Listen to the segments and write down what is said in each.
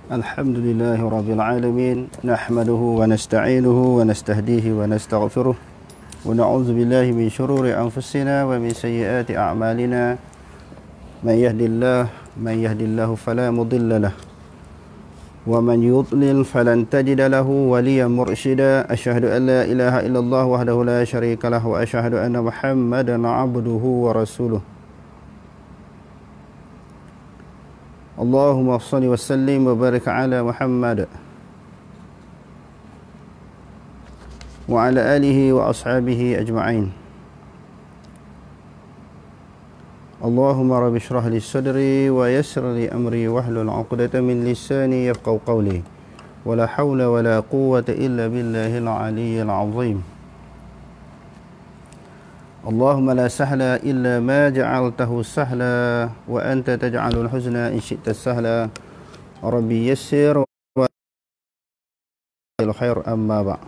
الحمد لله رب العالمين نحمده ونستعينه ونستهديه ونستغفره ونعوذ بالله من شرور أنفسنا ومن سيئات أعمالنا من يهد الله فلا مضل له ومن يضلل فلن تجد له وليا مرشدا أشهد أن لا إله إلا الله وحده لا شريك له وأشهد أن محمدا عبده ورسوله اللهم صل وسلم وبارك على محمد وعلى آله وأصحابه أجمعين اللهم رب اشرح لي صدري ويسر لي أمري واحلل عقدة من لساني يفقهوا قولي ولا حول ولا قوة إلا بالله العلي العظيم اللهم لا سهل إلا ما جعلته سهلا وأنت تجعل الحزن إن شئت سهلا ربي يسر والخير أما بعد.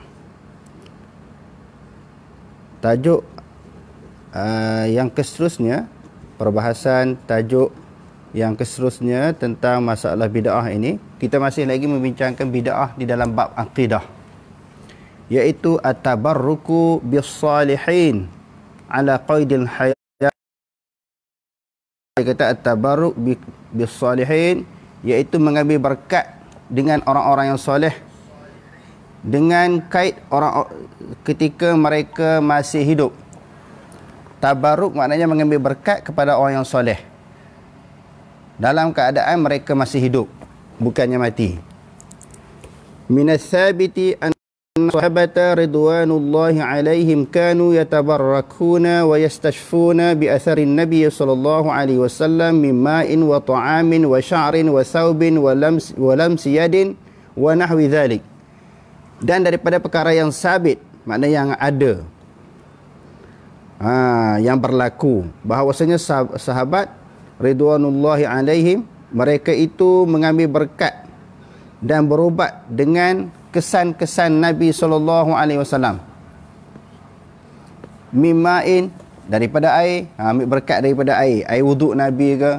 Tajuk yang seterusnya, perbahasan tajuk yang seterusnya tentang masalah bid'ah ini, kita masih lagi membincangkan bid'ah di dalam bab akidah, iaitu at-tabarruku bis-salihin ala qaidil hayat. Dia kata at-tabarruk bis-salihin, iaitu mengambil berkat dengan orang-orang yang soleh dengan kait orang ketika mereka masih hidup. Tabarruk maknanya mengambil berkat kepada orang yang soleh dalam keadaan mereka masih hidup, bukannya mati. Minas sabiti an sahabata ridwanullahi alaihim kanu yatabarrakuna wa yastashfuna bi atharin nabiy sallallahu alaihi wasallam min ma'in wa ta'amin wa sya'rin wa thawbin wa lamsi yadin wa nahwi dhalik. Dan daripada perkara yang sabit, maknanya yang ada, yang berlaku, bahawasanya sahabat ridwanullahi alaihim, mereka itu mengambil berkat dan berubat dengan kesan-kesan Nabi SAW. Mima'in, daripada air, ambil berkat daripada air wuduk Nabi ke,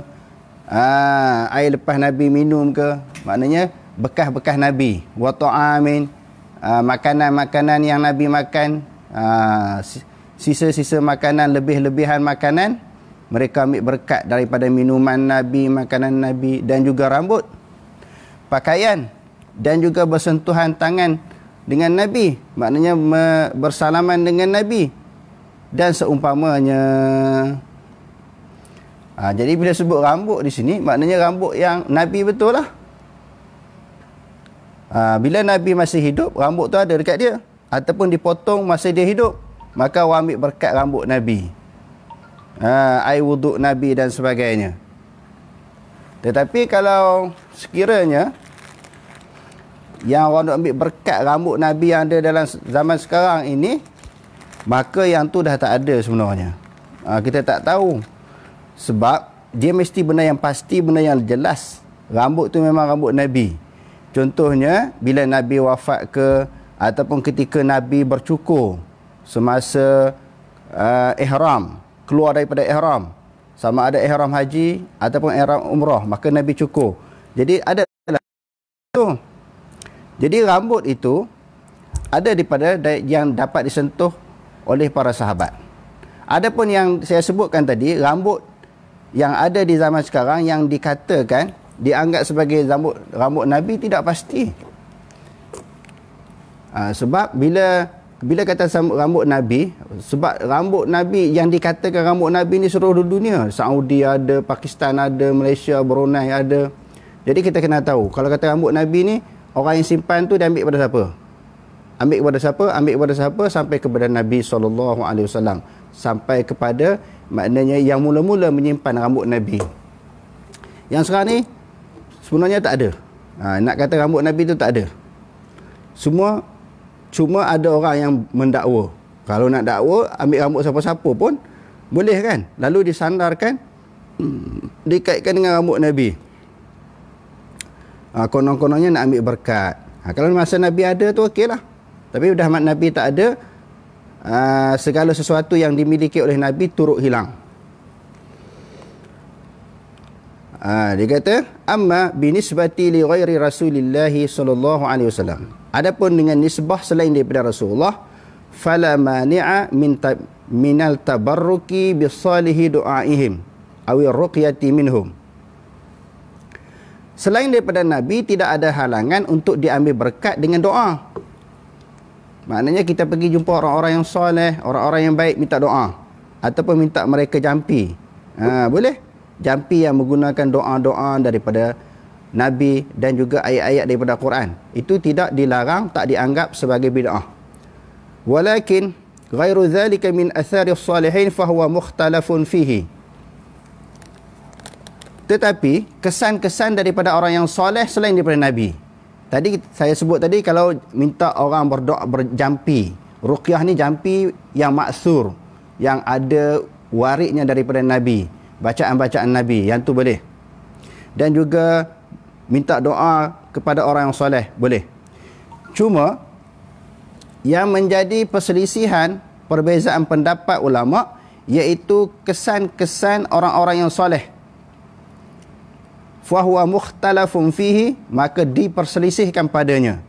air lepas Nabi minum ke, maknanya bekas-bekas Nabi. Wa ta'amin, makanan-makanan yang Nabi makan, sisa-sisa makanan, lebih-lebihan makanan, mereka ambil berkat daripada minuman Nabi, makanan Nabi. Dan juga rambut, pakaian, dan juga bersentuhan tangan dengan Nabi, maknanya bersalaman dengan Nabi dan seumpamanya. Jadi bila sebut rambut di sini, maknanya rambut yang Nabi betul lah. Bila Nabi masih hidup, rambut tu ada dekat dia, ataupun dipotong masa dia hidup, maka orang ambil berkat rambut Nabi, air wuduk Nabi dan sebagainya. Tetapi kalau sekiranya yang orang nak ambil berkat rambut Nabi yang ada dalam zaman sekarang ini, maka yang tu dah tak ada sebenarnya. Kita tak tahu, sebab dia mesti benda yang pasti, benda yang jelas. Rambut tu memang rambut Nabi. Contohnya bila Nabi wafat ke, ataupun ketika Nabi bercukur semasa ihram, keluar daripada ihram, sama ada ihram haji ataupun ihram umrah, maka Nabi cukur. Jadi ada tu. Jadi rambut itu ada daripada yang dapat disentuh oleh para sahabat. Adapun yang saya sebutkan tadi, rambut yang ada di zaman sekarang yang dikatakan dianggap sebagai rambut Nabi, tidak pasti. Sebab bila kata rambut Nabi, sebab rambut Nabi yang dikatakan rambut Nabi ni seluruh dunia, Saudi ada, Pakistan ada, Malaysia, Brunei ada. Jadi kita kena tahu, kalau kata rambut Nabi ni, orang yang simpan tu dia ambil kepada siapa? Ambil kepada siapa? Sampai kepada Nabi SAW. Sampai kepada, maknanya yang mula-mula menyimpan rambut Nabi. Yang sekarang ni sebenarnya tak ada. Nak kata rambut Nabi tu tak ada. Cuma ada orang yang mendakwa. Kalau nak dakwa, ambil rambut siapa-siapa pun boleh kan? Lalu disandarkan, dikaitkan dengan rambut Nabi. Konon-kononnya nak ambil berkat. Kalau masa Nabi ada tu okey lah. Tapi dah Nabi tak ada, segala sesuatu yang dimiliki oleh Nabi turut hilang. Dia kata, amma binisbati li ghairi Rasulillah sallallahu alaihi wasallam. Adapun dengan nisbah selain daripada Rasulullah, fala mani'a minal tabarruki bisalihi du'aihim awir ruqyati minhum. Selain daripada Nabi, tidak ada halangan untuk diambil berkat dengan doa. Maknanya kita pergi jumpa orang-orang yang soleh, orang-orang yang baik, minta doa. Ataupun minta mereka jampi. Boleh. Jampi yang menggunakan doa-doa daripada Nabi dan juga ayat-ayat daripada Quran. Itu tidak dilarang, tak dianggap sebagai bid'ah. Walakin ghairu dhalika min athari salihin fahuwa mukhtalafun fihi. Tetapi kesan-kesan daripada orang yang soleh selain daripada Nabi. Tadi saya sebut tadi, kalau minta orang berdoa berjampi, ruqyah ni jampi yang maksur, yang ada waridnya daripada Nabi, bacaan-bacaan Nabi, yang tu boleh. Dan juga minta doa kepada orang yang soleh, boleh. Cuma yang menjadi perselisihan, perbezaan pendapat ulama, iaitu kesan-kesan orang-orang yang soleh. Fahuwa mukhtalafun fihi, maka diperselisihkan padanya.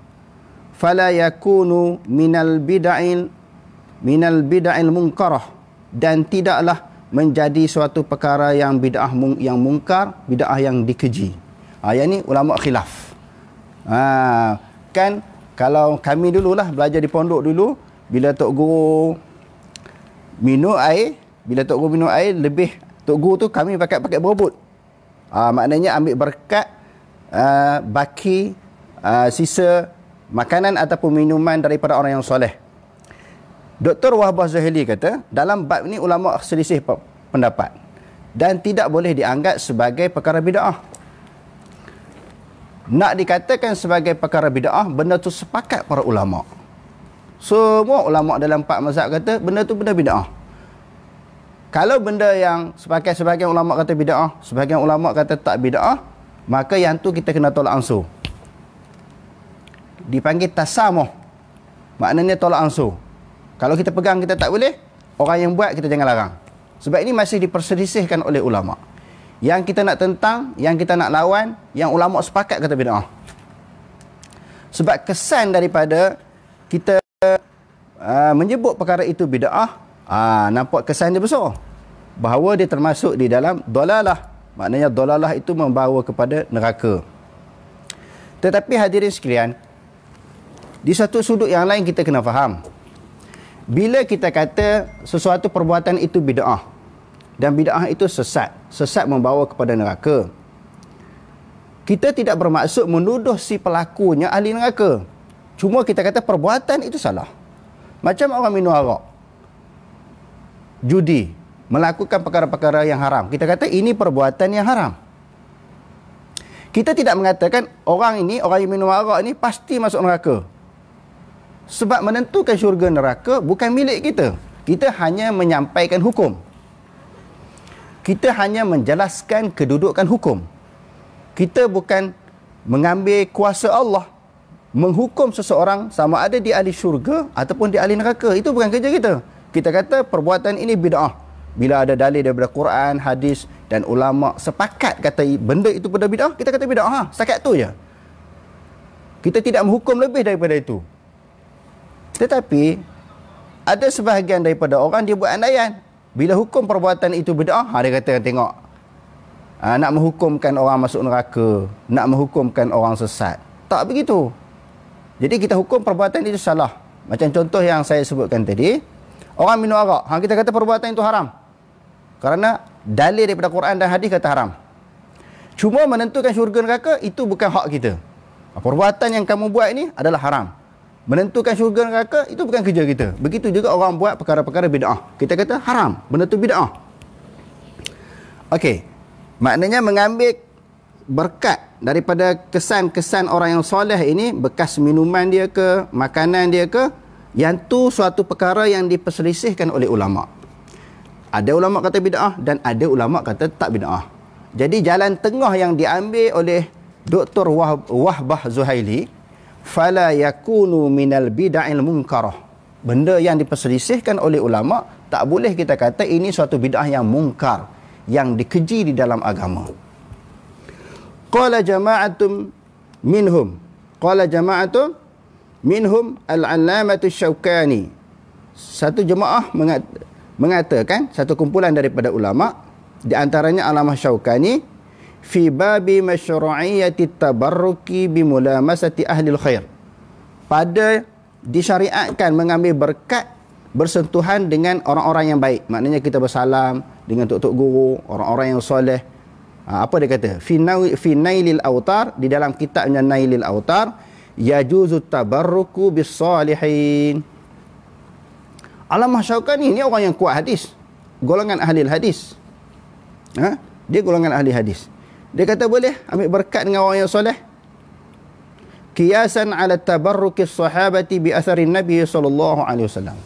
Fala yakunu minal bid'il munkarah, dan tidaklah menjadi suatu perkara yang bid'ah yang mungkar, bid'ah yang dikeji. Yang ni ulama khilaf. Kan kalau kami dululah belajar di pondok dulu, bila tok guru minum air, lebih tok guru tu kami pakai berebut. Maknanya ambil berkat baki sisa makanan ataupun minuman daripada orang yang soleh. Dr. Wahbah Zuhaili kata, dalam bab ni ulama selisih pendapat dan tidak boleh dianggap sebagai perkara bid'ah. Nak dikatakan sebagai perkara bid'ah, benda tu sepakat para ulama. Semua ulama dalam 4 mazhab kata benda tu benda bid'ah. Kalau benda yang sebagian ulama kata bid'ah, sebagian ulama kata tak bid'ah, maka yang tu kita kena tolak ansur. Dipanggil tasamuh. Maknanya tolak ansur. Kalau kita pegang kita tak boleh, orang yang buat kita jangan larang. Sebab ini masih diperselisihkan oleh ulama. Yang kita nak tentang, yang kita nak lawan, yang ulama sepakat kata bid'ah. Sebab kesan daripada kita menyebut perkara itu bid'ah, nampak kesan dia besar. Bahawa dia termasuk di dalam dolalah. Maknanya dolalah itu membawa kepada neraka. Tetapi hadirin sekalian, di satu sudut yang lain kita kena faham. Bila kita kata sesuatu perbuatan itu bid'ah, dan bid'ah itu sesat membawa kepada neraka, kita tidak bermaksud menuduh si pelakunya ahli neraka. Cuma kita kata perbuatan itu salah. Macam orang minum arak, judi, melakukan perkara-perkara yang haram, kita kata ini perbuatan yang haram. Kita tidak mengatakan orang yang minum arak ini pasti masuk neraka. Sebab menentukan syurga neraka bukan milik kita. Kita hanya menyampaikan hukum. Kita hanya menjelaskan kedudukan hukum. Kita bukan mengambil kuasa Allah menghukum seseorang sama ada di ahli syurga ataupun di ahli neraka. Itu bukan kerja kita. Kita kata perbuatan ini bid'ah. Bila ada dalil daripada Quran, hadis dan ulama sepakat kata benda itu benda bid'ah, kita kata bid'ah. Setakat tu je. Kita tidak menghukum lebih daripada itu. Tetapi ada sebahagian daripada orang dia buat andaian. Bila hukum perbuatan itu bid'ah, dia kata tengok, nak menghukumkan orang masuk neraka, nak menghukumkan orang sesat. Tak begitu. Jadi kita hukum perbuatan itu salah. Macam contoh yang saya sebutkan tadi, orang minum arak, kita kata perbuatan itu haram. Kerana dalil daripada Quran dan hadis kata haram. Cuma menentukan syurga neraka itu bukan hak kita. Perbuatan yang kamu buat ini adalah haram. Menentukan syurga neraka itu bukan kerja kita. Begitu juga orang buat perkara-perkara bid'ah. Kita kata haram, benda tu bid'ah. Okey. Maknanya mengambil berkat daripada kesan-kesan orang yang soleh ini, bekas minuman dia ke, makanan dia ke, yang tu suatu perkara yang diperselisihkan oleh ulama. Ada ulama kata bid'ah dan ada ulama kata tak bid'ah. Jadi jalan tengah yang diambil oleh Dr. Wahbah Zuhaili, fala yakunu minal bid'il munkarah. Benda yang diperselisihkan oleh ulama, tak boleh kita kata ini suatu bid'ah yang mungkar, yang dikeji di dalam agama. Qala jama'atum minhum. Qala jama'atum minhum al-allamatu Syaukani. Satu jemaah mengatakan, satu kumpulan daripada ulama, di antaranya Allamah Syaukani, fi babi masyru'iyyati tabarruki bimulamasati ahli khair. Pada disyariatkan mengambil berkat bersentuhan dengan orang-orang yang baik. Maknanya kita bersalam dengan tok-tok guru, orang-orang yang soleh. Apa dia kata? Fi nailil autar, di dalam kitabnya Nailil Autar, yajuzu tabarruku bis salihin. Allamah Syaukani ni orang yang kuat hadis, golongan ahli hadis. Dia golongan ahli hadis. Dia kata boleh ambil berkat dengan orang yang soleh. Qiyasan ala tabarruki sahabati bi atharin Nabi sallallahu alaihi wasallam.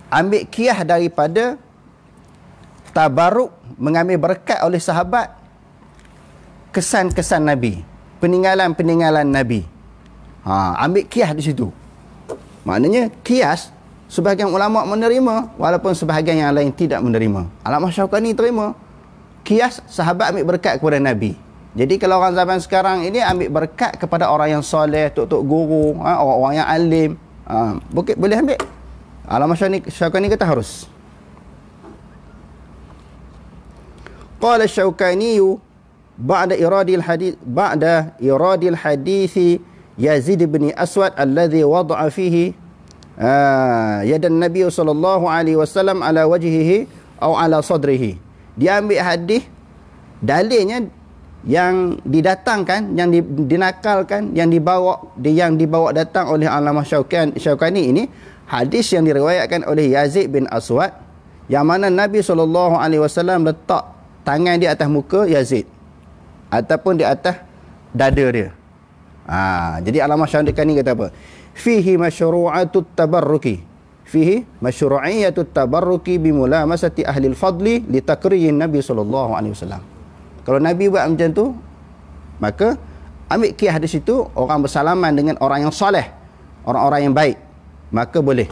Ambil qiyas daripada tabarruk, mengambil berkat oleh sahabat, kesan-kesan Nabi, peninggalan-peninggalan Nabi. Ambil qiyas di situ. Maknanya qiyas sebahagian ulama menerima, walaupun sebahagian yang lain tidak menerima. Allamah Syaukani terima qiyas sahabat ambil berkat kepada Nabi. Jadi kalau orang zaman sekarang ini ambil berkat kepada orang yang soleh, tok-tok guru, orang-orang yang alim, boleh ambil. Allamah Syaukani kata harus. Qala Syaukani ba'da iradil hadith Yazid bin Aswad alladhi wada'a fihi yadan Nabi sallallahu alaihi wasallam ala wajhihi atau ala sadrihi. Dia ambil hadis, dalilnya yang didatangkan, yang dinakalkan, yang dibawa datang oleh Allamah Syaukani ini, hadis yang diriwayatkan oleh Yazid bin Aswad, yang mana Nabi SAW letak tangan di atas muka Yazid ataupun di atas dada dia. Jadi Allamah Syaukani kata apa? Fihi masyru'atut tabarruki. Fihi masyru'iyyatut tabarruki bimulamasati ahli al-fadli li takriyin Nabi SAW. Kalau Nabi buat macam tu, maka ambil qiyas di situ, orang bersalaman dengan orang yang soleh, orang-orang yang baik, maka boleh.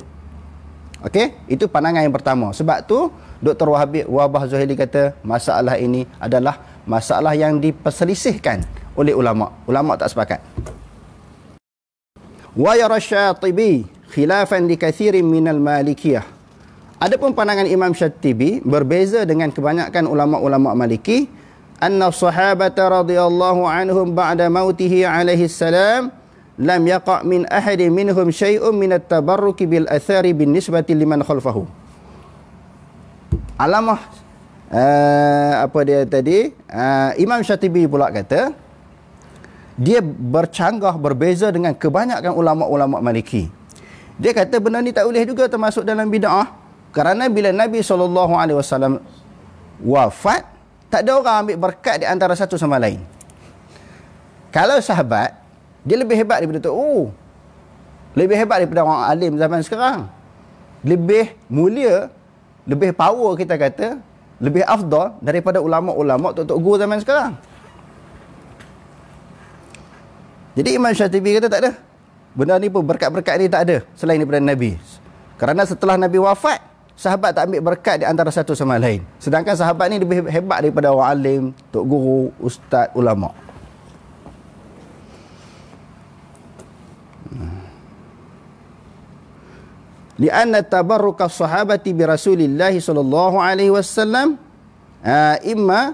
Okey, itu pandangan yang pertama. Sebab tu Dr. Wahbah Zuhaili kata masalah ini adalah masalah yang diperselisihkan oleh ulama. Ulama tak sepakat. Wa yara Syatibi khilafan li kathirin minal Malikiyah. Adapun pandangan Imam Syatibi berbeza dengan kebanyakan ulama-ulama Maliki, anna sahabata radhiyallahu anhum ba'da mautihi alaihi salam lam yaqa' min ahadin minhum syai'un min at-tabarruki bil athari bin nisbati liman khalfahu. Allamah Imam Syatibi pula kata, dia bercanggah, berbeza dengan kebanyakan ulama-ulama Maliki. Dia kata benda ni tak boleh juga termasuk dalam bid'ah, kerana bila Nabi SAW wafat, tak ada orang ambil berkat di antara satu sama lain. Kalau sahabat, dia lebih hebat daripada tu. Lebih hebat daripada orang alim zaman sekarang. Lebih mulia, lebih power kita kata, lebih afdal daripada ulama-ulama tok-tok guru zaman sekarang. Jadi Imam Syatibi kata tak ada. Benda ni pun, berkat-berkat ni tak ada selain daripada Nabi. Kerana setelah Nabi wafat, sahabat tak ambil berkat di antara satu sama lain. Sedangkan sahabat ni lebih hebat daripada orang alim, tok guru, ustaz, ulama. Lianna tabarruka sahabati bi Rasulillah sallallahu alaihi wasallam imma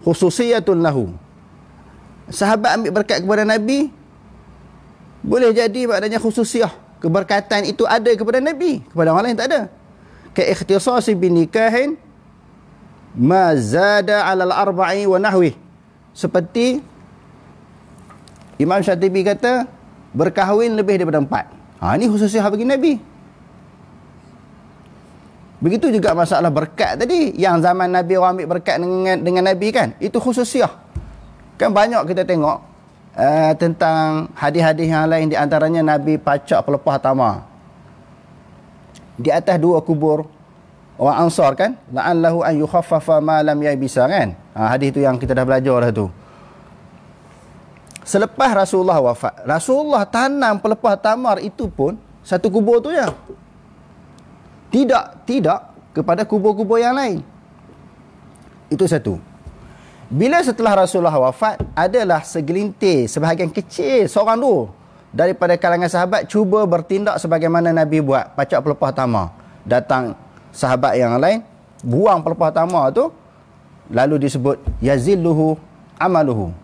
khususiyatun lahu. Sahabat ambil berkat kepada Nabi, boleh jadi maknanya khususiah, keberkatan itu ada kepada Nabi, kepada orang lain tak ada. Ka ikhtisasi bin nikahin ma zada 'ala al-arba'i wa nahwi. Seperti Imam Syatibi kata berkahwin lebih daripada 4. Ini khususiah bagi Nabi. Begitu juga masalah berkat tadi, yang zaman Nabi orang ambil berkat dengan Nabi kan, itu khususiah. Kan banyak kita tengok tentang hadis-hadis yang lain, di antaranya Nabi pacak pelepah tamar di atas 2 kubur orang Ansar kan, la'allahu an yukhaffafa ma lam yabisa kan. Hadis tu yang kita dah belajar dah tu. Selepas Rasulullah wafat, Rasulullah tanam pelepah tamar itu pun satu kubur tu ya. Tidak kepada kubur-kubur yang lain. Itu satu. Bila setelah Rasulullah wafat, adalah segelintir, sebahagian kecil, seorang dua daripada kalangan sahabat cuba bertindak sebagaimana Nabi buat, pacak pelepah tamar. Datang sahabat yang lain, buang pelepah tamar tu, lalu disebut yazilluhu amaluhu.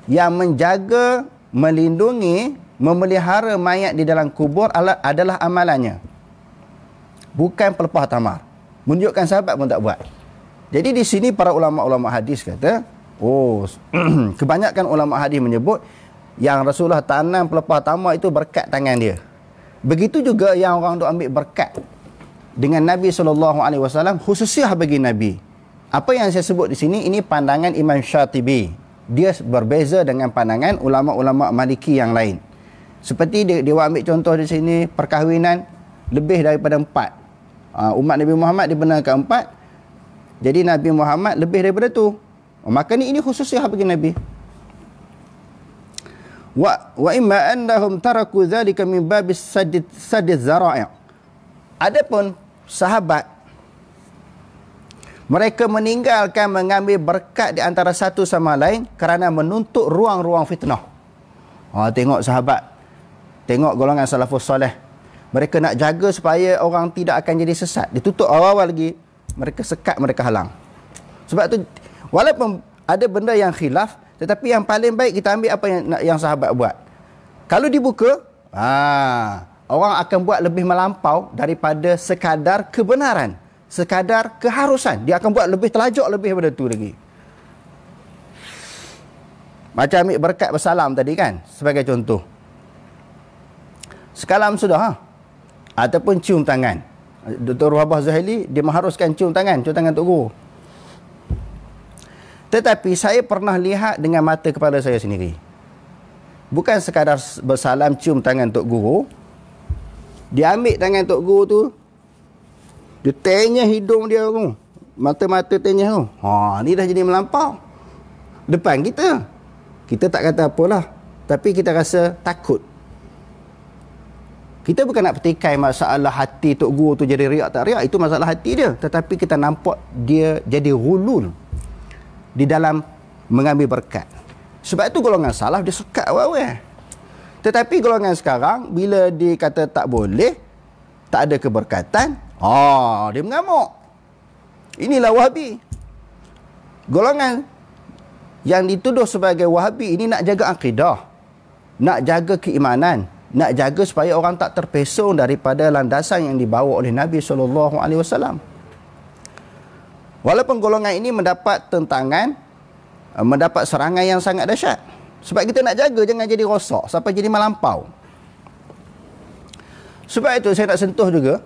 Yang menjaga, melindungi, memelihara mayat di dalam kubur adalah amalannya, bukan pelepah tamar. Menunjukkan sahabat pun tak buat. Jadi di sini para ulama-ulama hadis kata, kebanyakan ulama hadis menyebut yang Rasulullah tanam pelepah tamar itu berkat tangan dia. Begitu juga yang orang duk ambil berkat dengan Nabi SAW, khususnya bagi Nabi. Apa yang saya sebut di sini, ini pandangan Imam Syatibi. Dia berbeza dengan pandangan ulama-ulama Maliki yang lain. Seperti dia ambil contoh di sini, perkahwinan lebih daripada 4. Umat Nabi Muhammad dibenarkan 4. Jadi Nabi Muhammad lebih daripada tu. Maka ini khususnya bagi Nabi. Wa imma annahum taraku dzalika min babis sadid zara'i'. Adapun sahabat, mereka meninggalkan mengambil berkat di antara satu sama lain kerana menuntut ruang-ruang fitnah. Tengok sahabat, tengok golongan salafus soleh. Mereka nak jaga supaya orang tidak akan jadi sesat. Ditutup awal-awal lagi, mereka sekat, mereka halang. Sebab tu, walaupun ada benda yang khilaf, tetapi yang paling baik kita ambil apa yang sahabat buat. Kalau dibuka, orang akan buat lebih melampau daripada sekadar kebenaran, sekadar keharusan. Dia akan buat lebih terlajak lebih daripada tu lagi. Macam ambil berkat bersalam tadi kan, sebagai contoh. Sekalam sudah, ataupun cium tangan. Dr. Wahbah Zahili, dia mengharuskan cium tangan Tok Guru. Tetapi saya pernah lihat dengan mata kepala saya sendiri. Bukan sekadar bersalam cium tangan Tok Guru. Dia ambil tangan Tok Guru tu, dia tenyah hidung dia tu. Mata-mata tenyah tu. Ni dah jadi melampau. Depan kita. Kita tak kata apalah. Tapi kita rasa takut. Kita bukan nak petikai masalah hati Tok Guru tu jadi riak tak riak. Itu masalah hati dia. Tetapi kita nampak dia jadi hulul di dalam mengambil berkat. Sebab itu golongan salaf dia sekat awal-awal. Tetapi golongan sekarang, bila dia kata tak boleh, tak ada keberkatan, dia mengamuk. Inilah Wahabi. Golongan yang dituduh sebagai Wahabi ini nak jaga akidah, nak jaga keimanan, nak jaga supaya orang tak terpesong daripada landasan yang dibawa oleh Nabi SAW. Walaupun golongan ini mendapat tentangan, mendapat serangan yang sangat dahsyat. Sebab kita nak jaga jangan jadi rosak sampai jadi melampau. Sebab itu saya nak sentuh juga,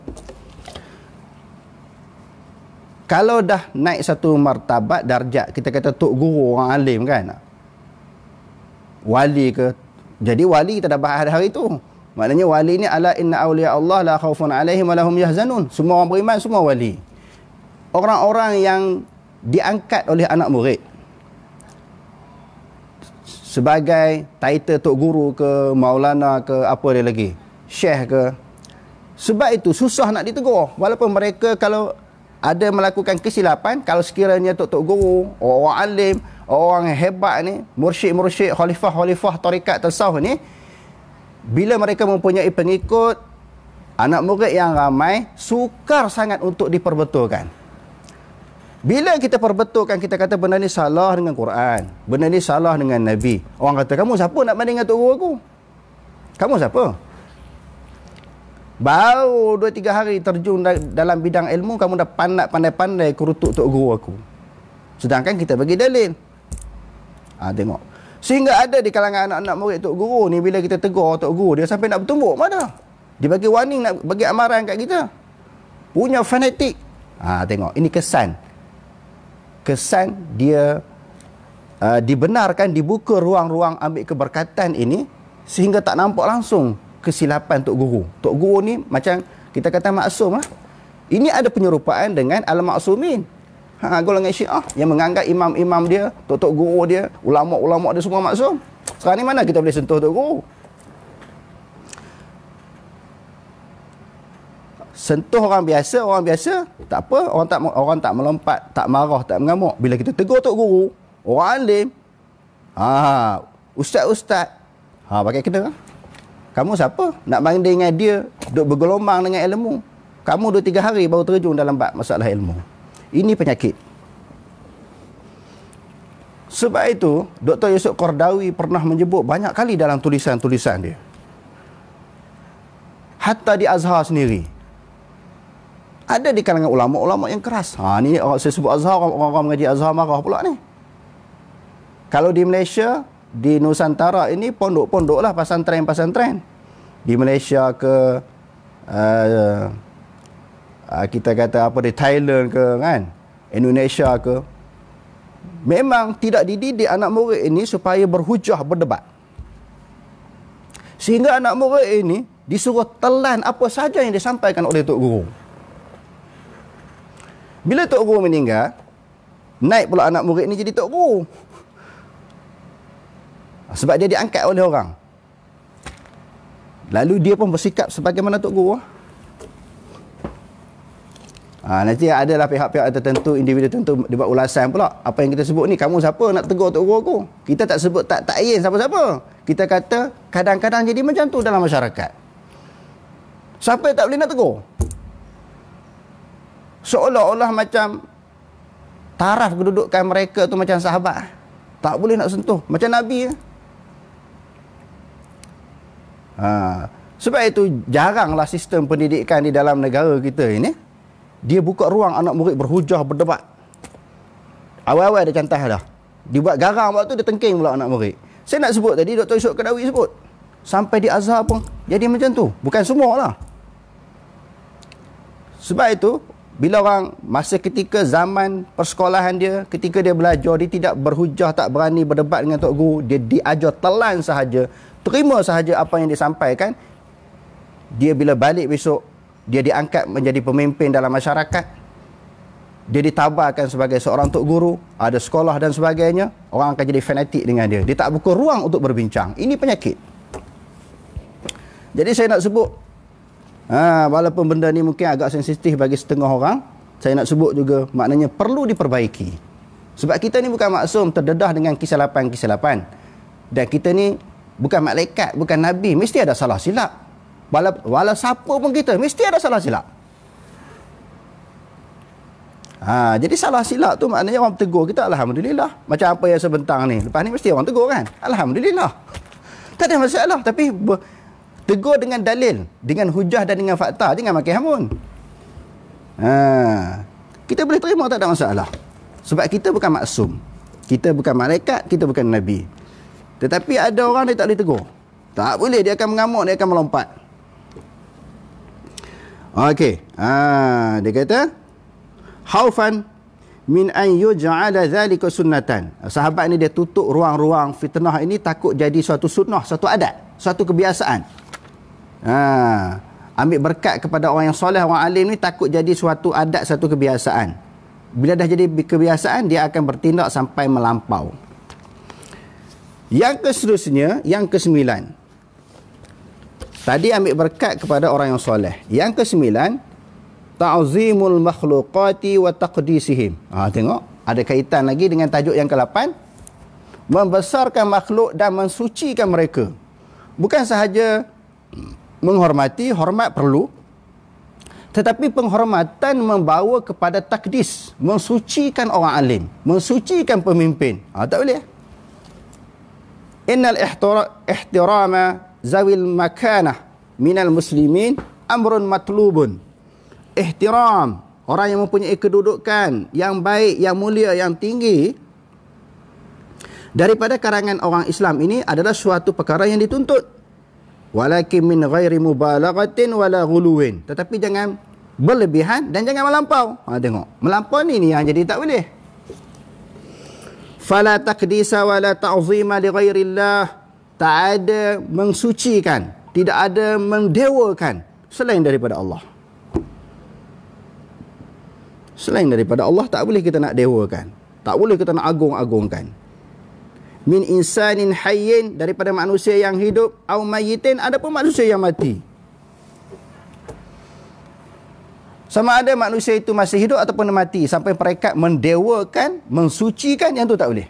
kalau dah naik satu martabat darjat, kita kata Tok Guru orang alim kan, wali ke, jadi wali kita dah bahas hari itu. Maknanya wali ni ala inna awliya Allah la khaufun alaihim wa lahum yahzanun. Semua orang beriman semua wali. Orang-orang yang diangkat oleh anak murid sebagai title Tok Guru ke, Maulana ke, apa dia lagi, Syekh ke. Sebab itu susah nak ditegur. Walaupun mereka kalau ada melakukan kesilapan, kalau sekiranya Tok Guru, orang alim, orang hebat ni, mursyid-mursyid, khalifah-khalifah tarikat tasawuf ni, bila mereka mempunyai pengikut, anak murid yang ramai, sukar sangat untuk diperbetulkan. Bila kita perbetulkan, kita kata benda ni salah dengan Quran, benda ni salah dengan Nabi, orang kata, kamu siapa nak banding dengan Tok Guru aku? Kamu siapa? Baru 2-3 hari terjun dalam bidang ilmu, kamu dah pandai-pandai kerutuk Tok Guru aku. Sedangkan kita bagi dalil. Tengok. Sehingga ada di kalangan anak-anak murid Tok Guru ni, bila kita tegur Tok Guru, dia sampai nak bertumbuk mana. Dia bagi warning, nak bagi amaran kat kita. Punya fanatik. Tengok, ini kesan. Kesan dia dibenarkan, dibuka ruang-ruang ambil keberkatan ini, sehingga tak nampak langsung kesilapan Tok Guru. Tok Guru ni macam kita kata maksum lah. Ini ada penyerupaan dengan al-maksumin. Golongan Syiah yang menganggap imam-imam dia, Tok Guru dia, ulama-ulama dia semua maksum. Sekarang ni mana kita boleh sentuh Tok Guru? Sentuh orang biasa tak apa, orang tak melompat, tak marah, tak mengamuk. Bila kita tegur Tok Guru, Orang alim, ustaz-ustaz, pakai kena. Kamu siapa? Nak banding dengan dia, duk bergelombang dengan ilmu. Kamu 2-3 hari baru terjun dalam bab masalah ilmu. Ini penyakit. Sebab itu, Dr. Yusuf Qaradawi pernah menyebut banyak kali dalam tulisan-tulisan dia. Hatta di Azhar sendiri. Ada di kalangan ulama-ulama yang keras. Ni saya sebut Azhar, orang-orang mengaji Azhar marah pula ni. Kalau di Malaysia, di Nusantara ini pondok-pondok lah, pasantren-pasantren. Di Malaysia ke kita kata apa, di Thailand ke kan, Indonesia ke, memang tidak dididik anak murid ini supaya berhujah, berdebat. Sehingga anak murid ini disuruh telan apa saja yang disampaikan oleh Tok Guru. Bila Tok Guru meninggal, naik pula anak murid ini jadi Tok Guru. Sebab dia diangkat oleh orang. Lalu dia pun bersikap sebagaimana Tok Guru. Nanti adalah pihak-pihak tertentu, individu tertentu dia buat ulasan pula. Apa yang kita sebut ni, kamu siapa nak tegur Tok Guru aku? Kita tak sebut, tak ta'yin siapa-siapa. Kita kata kadang-kadang jadi macam tu dalam masyarakat. Siapa yang tak boleh nak tegur? Seolah-olah macam taraf kedudukan mereka tu macam sahabat. Tak boleh nak sentuh. Macam Nabi. Sebab itu jaranglah sistem pendidikan di dalam negara kita ini dia buka ruang anak murid berhujah, berdebat. Awal-awal dia cantas dah. Dia buat garang waktu dia tengking pula anak murid. Saya nak sebut tadi, Dr. Yusuf Qaradawi sebut. Sampai di Azhar pun jadi macam tu. Bukan semua lah. Sebab itu, bila orang masa ketika zaman persekolahan dia, ketika dia belajar, dia tidak berhujah, tak berani berdebat dengan Tok Guru. Dia diajar telan sahaja. Terima sahaja apa yang disampaikan. Dia bila balik besok, dia diangkat menjadi pemimpin dalam masyarakat. Dia ditabarkan sebagai seorang Tok Guru, ada sekolah dan sebagainya. Orang akan jadi fanatik dengan dia. Dia tak buka ruang untuk berbincang. Ini penyakit. Jadi saya nak sebut, walaupun benda ni mungkin agak sensitif bagi setengah orang, saya nak sebut juga maknanya perlu diperbaiki. Sebab kita ni bukan maksum terdedah dengan kesilapan-kesilapan. Dan kita ni bukan malaikat, bukan Nabi. Mesti ada salah silap. Walau siapa pun kita, mesti ada salah silap. Jadi salah silap tu maknanya orang tegur kita, Alhamdulillah. Macam apa yang sebentang ni, lepas ni mesti orang tegur kan, Alhamdulillah. Tak ada masalah. Tapi tegur dengan dalil, dengan hujah dan dengan fakta. Jangan makin hamun. Kita boleh terima, tak ada masalah. Sebab kita bukan maksum. Kita bukan malaikat, kita bukan Nabi. Tetapi ada orang dia tak boleh tegur. Tak boleh, dia akan mengamuk, dia akan melompat. Okey. Dia kata haufan min an yuj'ala dhalika sunnatan. Sahabat ni dia tutup ruang-ruang fitnah ini, takut jadi suatu sunnah, suatu adat, suatu kebiasaan. Ambil berkat kepada orang yang soleh, orang alim ni, takut jadi suatu adat, satu kebiasaan. Bila dah jadi kebiasaan, dia akan bertindak sampai melampau. Yang seterusnya, yang ke-9. Tadi ambil berkat kepada orang yang soleh. Yang ke-9, ta'zimul makhluqati wa taqdisihim. Tengok, ada kaitan lagi dengan tajuk yang ke-8. Membesarkan makhluk dan mensucikan mereka. Bukan sahaja menghormati, hormat perlu. Tetapi penghormatan membawa kepada takdis. Mensucikan orang alim. Mensucikan pemimpin. Tak boleh. Innal ihtirama zawil makanah minal muslimin amrun matlubun. Ihtiram, orang yang mempunyai kedudukan yang baik, yang mulia, yang tinggi daripada kalangan orang Islam ini adalah suatu perkara yang dituntut. Walakin min ghairi mubalaghatin wala ghuluwin. Tetapi jangan berlebihan dan jangan melampau. Tengok, melampau ni yang jadi tak boleh. Fala taqdisa wala ta'zima li ghairillah. Tak ada mensucikan, tidak ada mendewakan selain daripada Allah. Selain daripada Allah tak boleh kita nak dewakan. Tak boleh kita nak agung-agungkan. Min insanin hayyin, daripada manusia yang hidup, au mayyitin, ada pun manusia yang mati. Sama ada manusia itu masih hidup ataupun mati, sampai mereka mendewakan, mensucikan, yang tu tak boleh.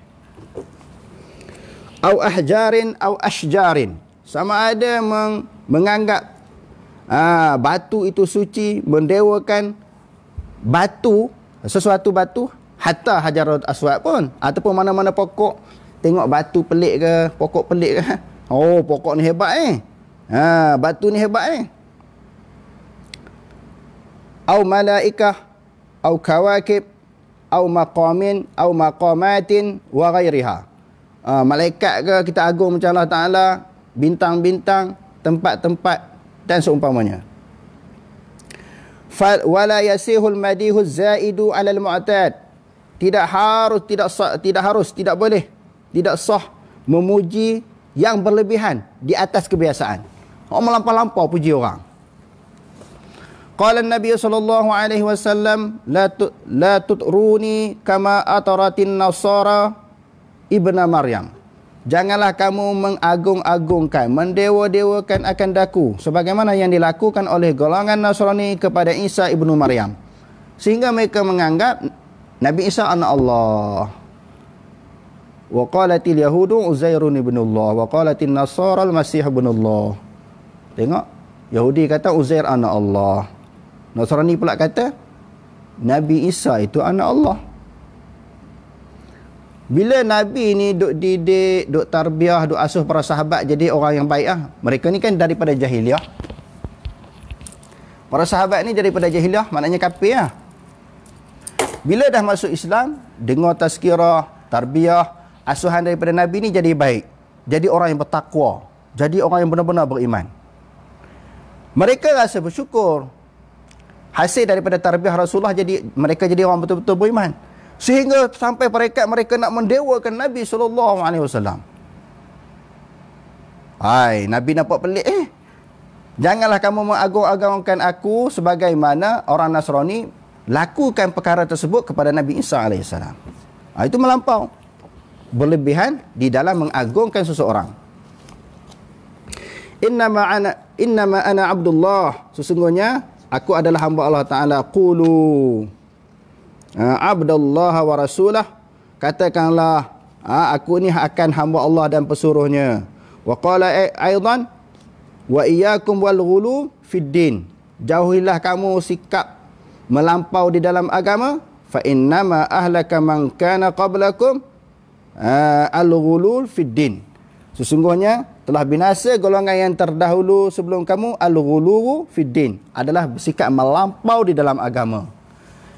au ahjarin au ashjarin. Sama ada menganggap batu itu suci, mendewakan batu, sesuatu batu, hatta hajarul aswad pun, ataupun mana-mana pokok. Tengok batu pelik ke, pokok pelik ke, oh pokok ni hebat batu ni hebat au malaikah au kawakib au maqamin au maqamatin wa ghairiha. Malaikat ke kita agung macam Allah Ta'ala, bintang-bintang, tempat-tempat dan seumpamanya. Wala yasihul madihul zaidu alal mu'tad. Tidak boleh, tidak sah memuji yang berlebihan di atas kebiasaan. Melampau-lampau puji orang. Qala Nabi sallallahu alaihi wasallam la tutruni kama ataratin nasara ibna Maryam. Janganlah kamu mengagung-agungkan, mendewa-dewakan akan daku sebagaimana yang dilakukan oleh golongan Nasrani kepada Isa ibnu Maryam, sehingga mereka menganggap Nabi Isa anak Allah. Wa qalatil yahudu Uzairun ibnullah wa qalatin nasara al-Masih ibnullah. Tengok, Yahudi kata Uzair anak Allah, Nasrani pula kata Nabi Isa itu anak Allah. Bila Nabi ni duk didik, duk tarbiyah, duk asuh para sahabat jadi orang yang baik mereka ni kan daripada jahiliah. Para sahabat ni daripada jahiliah, maknanya kafir Bila dah masuk Islam, dengar tazkirah, tarbiyah, asuhan daripada Nabi ni jadi baik. Jadi orang yang bertakwa, jadi orang yang benar-benar beriman. Mereka rasa bersyukur. Hasil daripada tarbiyah Rasulullah, jadi mereka jadi orang betul-betul beriman. Sehingga sampai mereka nak mendewakan Nabi SAW. Nabi nampak pelik. Janganlah kamu mengagung-agungkan aku sebagaimana orang Nasrani lakukan perkara tersebut kepada Nabi Isa AS. Itu melampau. Berlebihan di dalam mengagungkan seseorang. Innama ana Abdullah. Sesungguhnya aku adalah hamba Allah Ta'ala. Qulu Abdullah wa rasulah. Katakanlah aku ni akan hamba Allah dan pesuruhnya. Wa qala aidan wa iyyakum wal ghulu fid din. Jauhilah kamu sikap melampau di dalam agama. Fa innama ahlaka man kana qablakum al ghulu fid din. Sesungguhnya telah binasa golongan yang terdahulu sebelum kamu, al ghulu fid din, adalah bersikap melampau di dalam agama.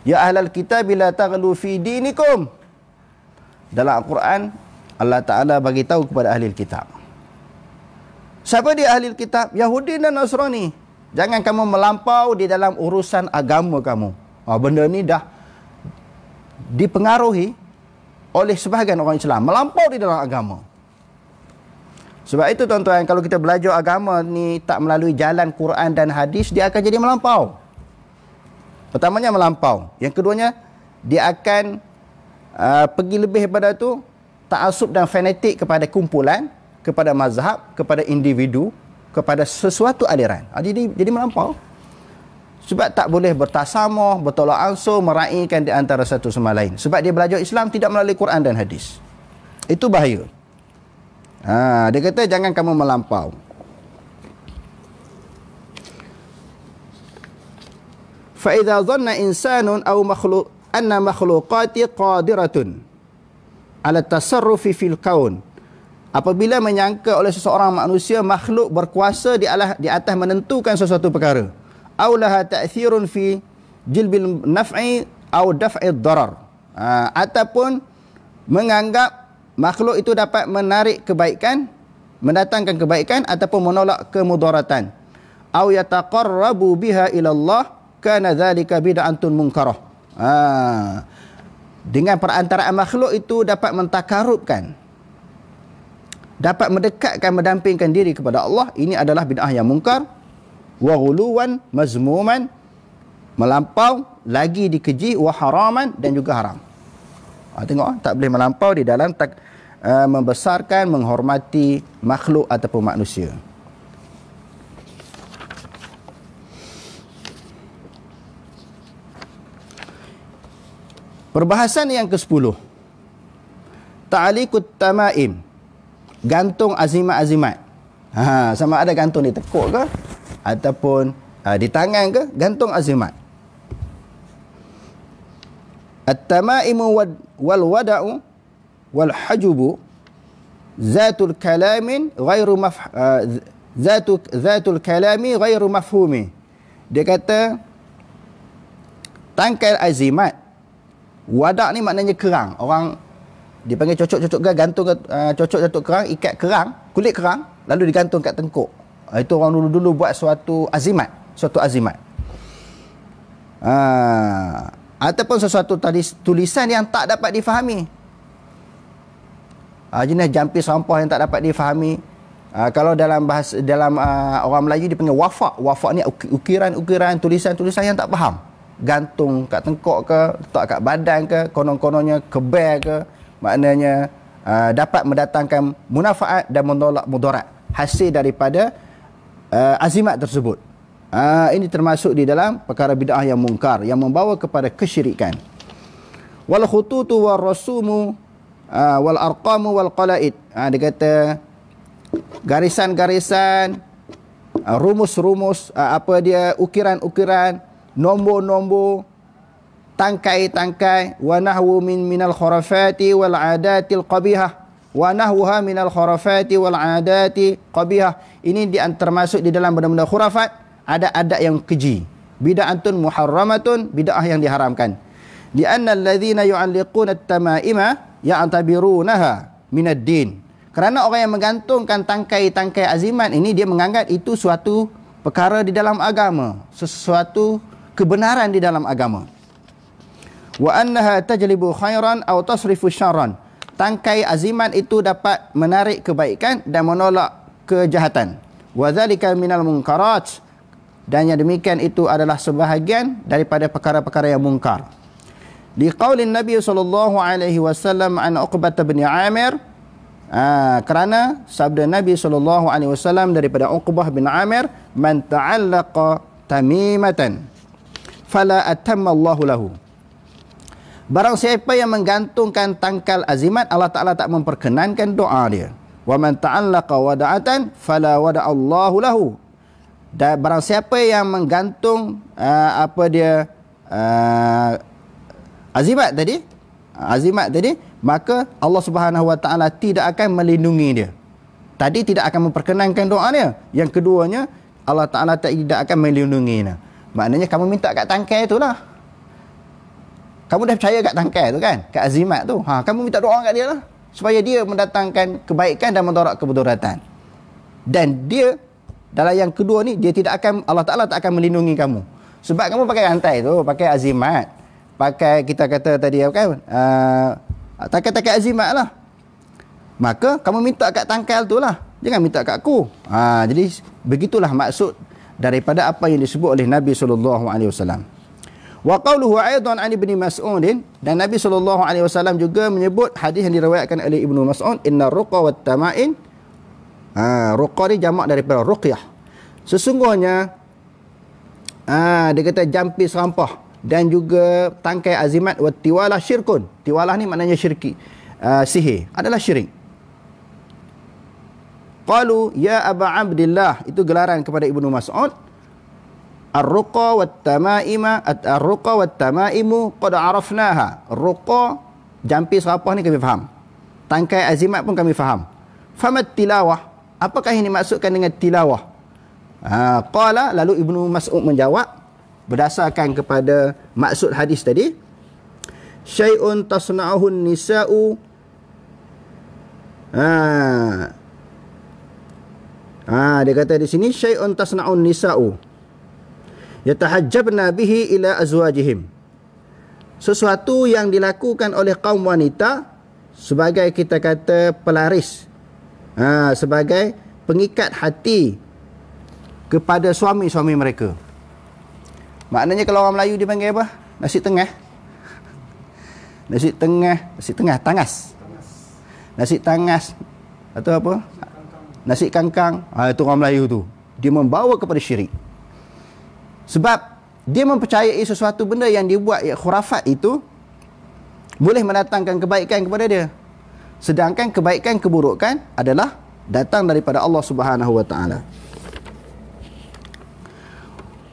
Ya ahlal kitab la taghlu fi dinikum. Dalam Al-Quran Allah Ta'ala bagi tahu kepada ahli kitab. Siapa dia ahli kitab? Yahudi dan Nasrani. Jangan kamu melampau di dalam urusan agama kamu. Benda ni dah dipengaruhi oleh sebahagian orang Islam, melampau di dalam agama. Sebab itu tuan-tuan, kalau kita belajar agama ni tak melalui jalan Quran dan hadis, dia akan jadi melampau. Pertamanya melampau. Yang keduanya, dia akan pergi lebih daripada tu, ta'assub dan fanatik kepada kumpulan, kepada mazhab, kepada individu, kepada sesuatu aliran. Jadi melampau. Sebab tak boleh bertasamuh, bertolak ansur, meraihkan di antara satu sama lain. Sebab dia belajar Islam tidak melalui Quran dan hadis. Itu bahaya. Dia kata jangan kamu melampau. فَإِذَا ظَنَّ إِنسَانٌ أَوْ أَنَّ مَخْلُوقَاتِ قَادِرَةٌ عَلَى التَّصَرُّفِ فِي الْكَوْنِ. Apabila menyangka oleh seseorang manusia makhluk berkuasa di atas menentukan sesuatu perkara, أَوْ لَهَا تَأْثِيرٌ فِي جِلْبِ النَّفْعِ أَوْ دَفْعِ الضَّرَرِ. Ataupun menganggap makhluk itu dapat menarik kebaikan, mendatangkan kebaikan ataupun menolak kemudaratan. أَوْ يَتَقَرَّبُ بِهَا إِلَى اللَّهِ kana dzalika bid'atun munkarah. Dengan perantaraan makhluk itu dapat mentakarubkan, dapat mendekatkan, mendampingkan diri kepada Allah. Ini adalah bid'ah yang mungkar. Wa ghuluwan mazmuman, melampau, lagi dikeji, wa haraman, dan juga haram. Tengok, tak boleh melampau di dalam membesarkan, menghormati makhluk ataupun manusia. Perbahasan yang ke-10, ta'liqut tamaim gantung azimat-azimat. Sama ada gantung di tekuk ke ataupun di tangan ke, gantung azimat. At-tamaimu wal wada'u wal hajubu zatul kalamin ghairu zatul kalami ghairu mafhumi. Dia kata tangkai azimat, wadak ni maknanya kerang. Orang dipanggil cocok-cocok gantung cocok-cocok kerang, ikat kerang, kulit kerang, lalu digantung kat tengkuk. Itu orang dulu-dulu buat suatu azimat. Ataupun sesuatu tulisan yang tak dapat difahami. Jenis jampis sampah yang tak dapat difahami. Kalau dalam bahasa orang Melayu dipanggil wafak. Wafak ni ukiran-ukiran, tulisan-tulisan yang tak faham. Gantung kat tengkuk ke, letak kat badan ke, konon-kononnya kebel ke, maknanya dapat mendatangkan munafaat dan menolak mudarat hasil daripada azimat tersebut. Ini termasuk di dalam perkara bid'ah yang mungkar yang membawa kepada kesyirikan. Wal khututu wal rasumu wal arqamu wal qalaid. Dia kata garisan-garisan, rumus-rumus, ukiran-ukiran, nombor-nombor, tangkai-tangkai, wa nahwu minal khurafati wal adatil qabihah, wa nahwuha minal khurafati wal adati qabihah. Ini termasuk di dalam benda-benda khurafat, adat-adat yang keji. Bid'atun muharramatun, bid'ah yang diharamkan. Di anna alladhina yu'alliquna at-tama'ima ya'tabirunaha minad din. Kerana orang yang menggantungkan tangkai-tangkai azimat ini, dia menganggap itu suatu perkara di dalam agama, sesuatu kebenaran di dalam agama. Wa annaha tajlibu khairan aw tasrifu syarran. Tangkai azimat itu dapat menarik kebaikan dan menolak kejahatan. Wa dzalika minal munkarat. Dan yang demikian itu adalah sebahagian daripada perkara-perkara yang mungkar. Di qaulin Nabi sallallahu alaihi wasallam an Uqbah bin Amir, kerana sabda Nabi sallallahu alaihi wasallam daripada Uqbah bin Amir, man ta'allaqa tamimatan fala atamma Allahu lahu. Barang siapa yang menggantungkan tangkal azimat, Allah Ta'ala tak memperkenankan doa dia. Wa man ta'allaqa wada'atan fala wada'allahu lahu. Dan barang siapa yang menggantung azimat tadi, maka Allah Subhanahu Wa Ta'ala tidak akan melindungi dia. Tadi tidak akan memperkenankan doa dia. Yang keduanya, Allah Ta'ala tidak akan melindungi dia. Maknanya kamu minta kat tangkai itulah. Kamu dah percaya kat tangkai tu kan, kat azimat tu. Kamu minta doa kat dia lah, supaya dia mendatangkan kebaikan dan menolak kemudaratan. Dan dia dalam yang kedua ni, dia tidak akan, Allah Ta'ala tak akan melindungi kamu. Sebab kamu pakai rantai tu, pakai azimat, pakai, kita kata tadi kan, tangkai-tangkai azimat lah. Maka kamu minta kat tangkai tu lah, jangan minta kat aku. Jadi begitulah maksud daripada apa yang disebut oleh Nabi SAW. Wa qawluhu aidan an Ibni Mas'ud, dan Nabi SAW juga menyebut hadis yang diriwayatkan oleh Ibnu Mas'ud, inna ruqa wat tama'in. Ruqa ni jamak daripada ruqyah. Sesungguhnya dia kata jampis rampah dan juga tangkai azimat wat tiwalah syirkun. Tiwalah ni maknanya syirki, sihir, adalah syirik. Qalu ya Aba Abdillah, itu gelaran kepada Ibnu Mas'ud. Ar-ruqa wat tama'ima, ar-ruqa wat tama'imu qad arafnaha. Ruqa, jampis rampah ni kami faham. Tangkai azimat pun kami faham. Famat tilawah, apakah ini maksudkan dengan tilawah? Qala, lalu Ibnu Mas'ud menjawab berdasarkan kepada maksud hadis tadi, syai'un tasna'uhun nisa'u. Dia kata di sini syai'un tasna'un nisa'u yatahajjabna bihi ila azwajihim. Sesuatu yang dilakukan oleh kaum wanita sebagai, kita kata, pelaris, sebagai pengikat hati kepada suami-suami mereka. Maknanya kalau orang Melayu dipanggil apa? Nasi tengah. Nasi tengah, tangas. Nasi tangas atau apa? Nasi kangkang. Itu orang Melayu tu. Dia membawa kepada syirik. Sebab dia mempercayai sesuatu benda yang dibuat khurafat itu boleh mendatangkan kebaikan kepada dia. Sedangkan kebaikan keburukan adalah datang daripada Allah Subhanahu wa taala.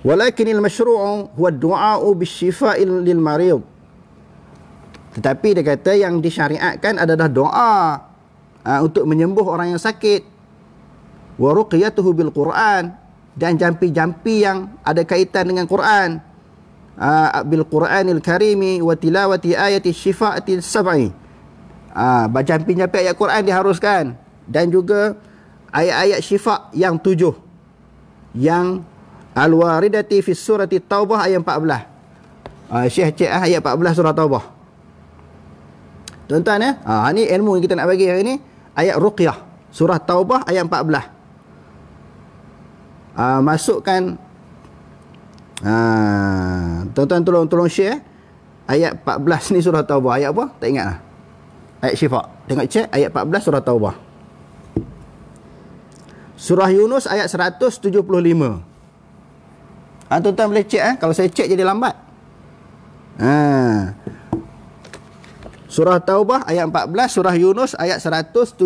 Walakinil masyru'u huwa ad-du'a'u bisyifaa'i lil marid. Tetapi dia kata yang disyariatkan adalah doa untuk menyembuh orang yang sakit. Wa ruqyatuhu bil Quran, dan jampi-jampi yang ada kaitan dengan Quran. Bil Quranil Karimi wa tilawati ayati syifaati sab'i. Jampi-jampi ayat Quran diharuskan, dan juga ayat-ayat syifa yang 7 yang al-waridati fi surati Taubah ayat 14. Syekh cek ayat 14 surah Taubah. Tuan-tuan ya, ni ilmu yang kita nak bagi hari ni, ayat ruqyah surah Taubah ayat 14. Masukkan tuan-tuan tolong share ayat 14 ni surah Taubah. Ayat apa? Tak ingat lah. Ayat syifa. Tengok cek ayat 14 surah Taubah. Surah Yunus ayat 175. Tuan-tuan boleh cek kalau saya cek jadi lambat. Surah Taubah ayat 14, surah Yunus ayat 175.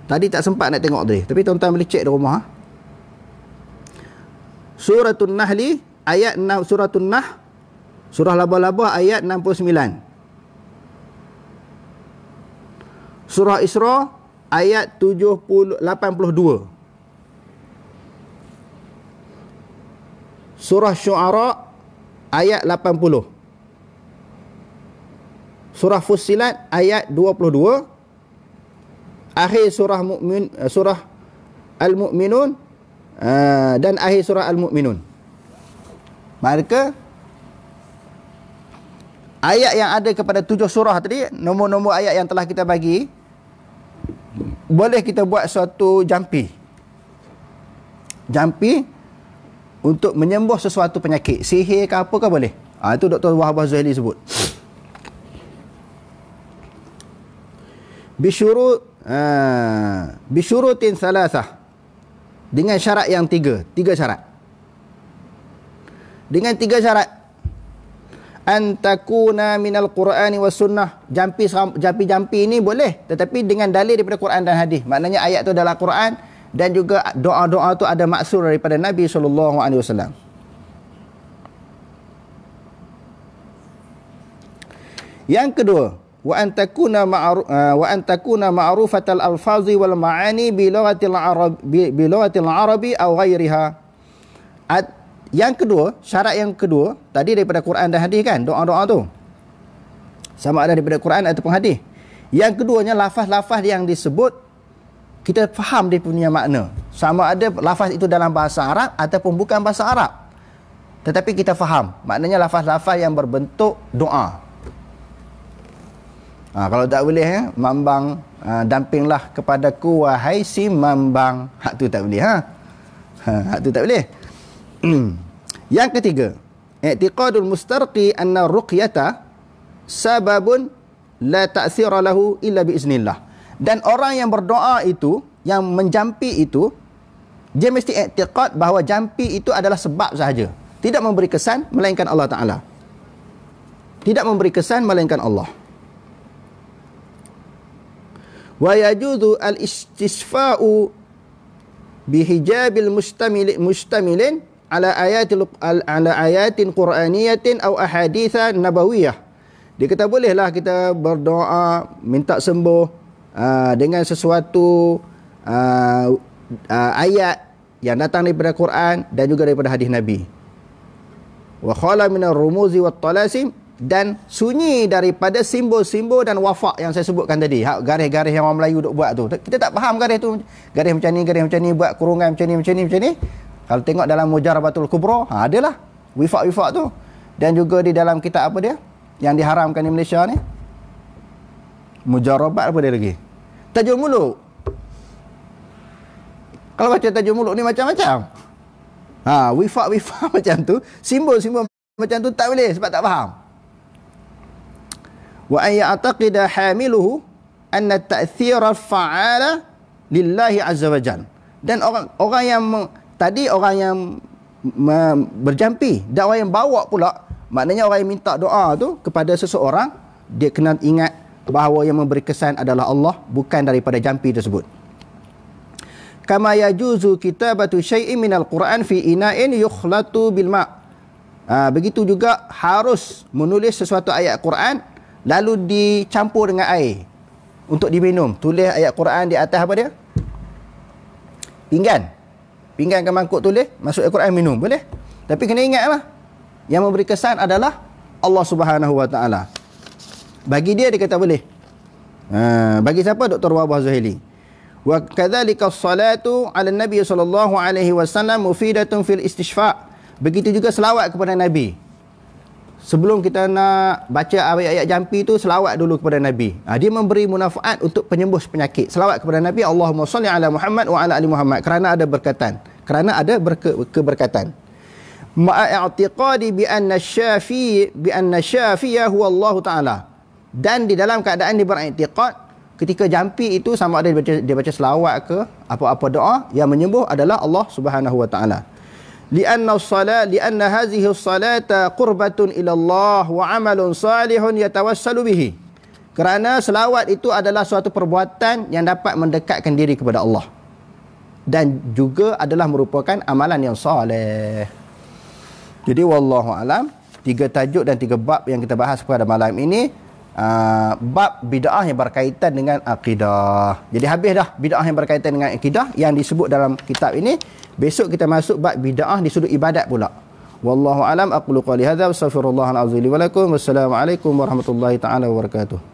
Tadi tak sempat nak tengok tadi, tapi tuan-tuan boleh cek di rumah. Suratul Nahli ayat 6, Suratul Nah, surah Labah-Labah ayat 69. Surah Isra ayat 82. Surah Syu'ara ayat 80. Surah Fussilat ayat 22. Akhir surah surah Al-Mu'minun, dan akhir surah Al-Mu'minun. Maka ayat yang ada kepada 7 surah tadi, nombor-nombor ayat yang telah kita bagi, boleh kita buat suatu jampi untuk menyembuh sesuatu penyakit, sihir ke apa ke boleh. Itu Dr. Wahbah Zuhaili sebut. Bisyurutin salasah, dengan syarat yang 3 syarat. Dengan 3 syarat. Antakuna minal Qur'ani was sunnah. Jampi-jampi ini boleh, tetapi dengan dalil daripada Quran dan hadis. Maknanya ayat tu adalah Quran, dan juga doa-doa tu ada maksur daripada Nabi SAW. Yang kedua, wa antakuna ma'rufatal alfazi wal ma'ani bi lughatil arabi aw ghairiha. Yang kedua, syarat yang kedua tadi daripada Quran dan hadis kan, doa-doa tu sama ada daripada Quran ataupun hadis. Yang keduanya, lafaz-lafaz yang disebut kita faham dia punya makna, sama ada lafaz itu dalam bahasa Arab ataupun bukan bahasa Arab, tetapi kita faham maknanya lafaz-lafaz yang berbentuk doa. Kalau tak boleh mambang, dampinglah kepadaku wahai si mambang, hak tu tak boleh. Hak tu tak boleh. Yang ketiga, i'tiqadul mustarqi anna ruqyata sababun la ta'thira lahu illa biiznillah. Dan orang yang berdoa itu, yang menjampi itu, dia mesti i'tiqad bahawa jampi itu adalah sebab sahaja, tidak memberi kesan melainkan Allah Ta'ala. Tidak memberi kesan melainkan Allah. Wa yajuzu al-istisfa'u bihijabil mustamilin ala ayatin qur'aniyatin aw ahaditsan nabawiyah. Dia kata bolehlah kita berdoa minta sembuh dengan sesuatu ayat yang datang daripada Quran dan juga daripada hadis Nabi. Wa khala minar rumuzi wat talasim, dan sunyi daripada simbol-simbol dan wafak yang saya sebutkan tadi. Garis-garis yang orang Melayu duk buat tu, kita tak faham garis tu. Garis macam ni, buat kurungan macam ni. Kalau tengok dalam Mujarabatul Kubra, adalah wifak-wifak tu. Dan juga di dalam kitab apa dia yang diharamkan di Malaysia ni, Mujarabat apa dia lagi, Tajul Muluk. Kalau baca Tajul Muluk ni macam-macam. Wifak-wifak macam tu, simbol-simbol macam tu tak boleh sebab tak faham. Wa an ya'taqida hamiluhu anna ta'thira fa'ala lillahi azza wa jalla. Dan orang yang orang yang berjampi dan orang yang bawa pula, maknanya orang yang minta doa tu kepada seseorang, dia kena ingat bahawa yang memberi kesan adalah Allah, bukan daripada jampi tersebut. Kama yajuzu kitabatu syai'in minal Quran fi ina'in yukhlatu bil ma'. Begitu juga harus menulis sesuatu ayat Quran lalu dicampur dengan air untuk diminum. Tulis ayat Quran di atas apa dia? Pinggan. Pinggan ke mangkuk tulis, masuk ayat Quran minum, boleh? Tapi kena ingatlah, yang memberi kesan adalah Allah Subhanahu Wa Taala. Bagi dia kata boleh. Bagi siapa? Dr. Wahbah Zuhaili. Wa kadzalika as-salatu 'ala Nabi sallallahu alaihi wasallam mufidatun fil istishfa'. Begitu juga selawat kepada Nabi. Sebelum kita nak baca ayat-ayat jampi tu, selawat dulu kepada Nabi. Dia memberi manfaat untuk penyembuh penyakit. Selawat kepada Nabi, Allahumma salli ala Muhammad wa ala ali Muhammad, kerana ada berkatan, kerana ada keberkatan. Ma'a-i'tiqadi bi anna syafiya huwa Allah Taala. Dan di dalam keadaan dia beriktikad, ketika jampi itu sama ada dia baca selawat ke apa-apa doa, yang menyembuh adalah Allah Subhanahu Wa Taala. Lianna hadhihi as-salata qurbatun ila Allah wa 'amalun salihun yatawassalu bihi. Kerana selawat itu adalah suatu perbuatan yang dapat mendekatkan diri kepada Allah, dan juga adalah merupakan amalan yang soleh. Jadi wallahu alam, 3 tajuk dan 3 bab yang kita bahas pada malam ini. Bab bid'ah yang berkaitan dengan akidah. Jadi habis dah bid'ah yang berkaitan dengan akidah yang disebut dalam kitab ini. Besok kita masuk bab bid'ah di sudut ibadat pula. Wallahu alam, aqulu qali hadza wa astaghfirullahal azim li wa lakum. Wassalamualaikum warahmatullahi taala wabarakatuh.